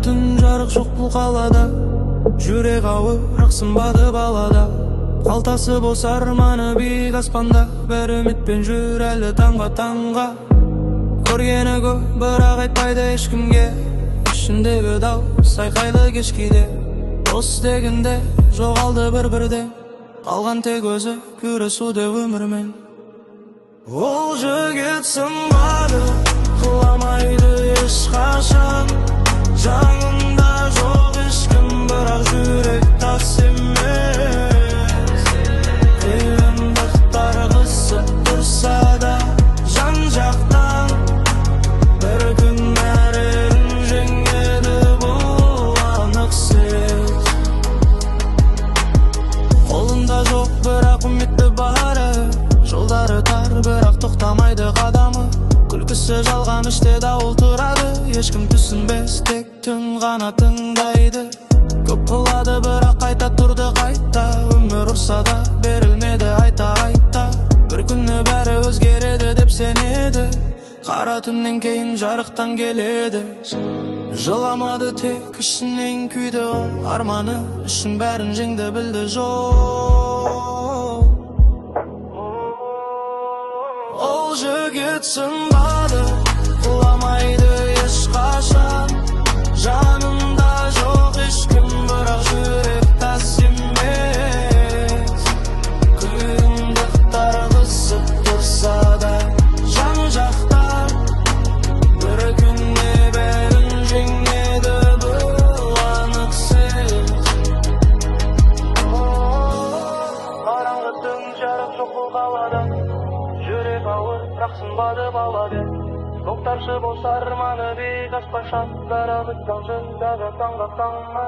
түн жарық жоқ бұл қалада, жүрек ауыр сынбады балада. Қалтасы бос арманы биік аспанда, бір үмітпен жүр әлі таңға таңға. Көргені көп бірақ айтпайды ешкімге, ішіндегі дауыс айқайлы кешкейде. Дос дегенде жоғалды бір-бірден, қалған тек өзі күресуде өмірмен. Ол жігіт сынбады, құламайды ешқашан, жанында жоқ ешкім, бірақ жүрек тас емес. Қиындықтар қысып тұрса да жан жақтан, бір күн бәрін жеңеді бұл анық сез. Қолында жоқ бірақ үмітті бары, жолдары тар бірақ тоқтамайды қадамы. Күлкісі жалған іште дауыл тұрады, ешкім түсінбес, тек түн ғана тыңдайды. Көп қылады бірақ қайта тұрды қайта, өмір ұрса да берілмеді айта. Бір күні бәрі өзгереді деп сенеді, қара түннен кейін жарықтан келеді. Жыламады тек ішінен күйді, арманы үшін бәрін жеңді білді жоқ. Ол жігіт сынбады, құламайды ешқашан, жанында жоқ ешкім, бірақ жүрек тас емес. Қиындықтар қысып тұрса да жан жақтан, бір күнде бәрін жеңеді бұл анық сез. Қараңғы түн жарық жоқ бұл қалада, жүрек ауыр бірақ сынбады балада. Тоқтаршы болса арманы биік аспай, шаттар алып таңшы, таңға таңға.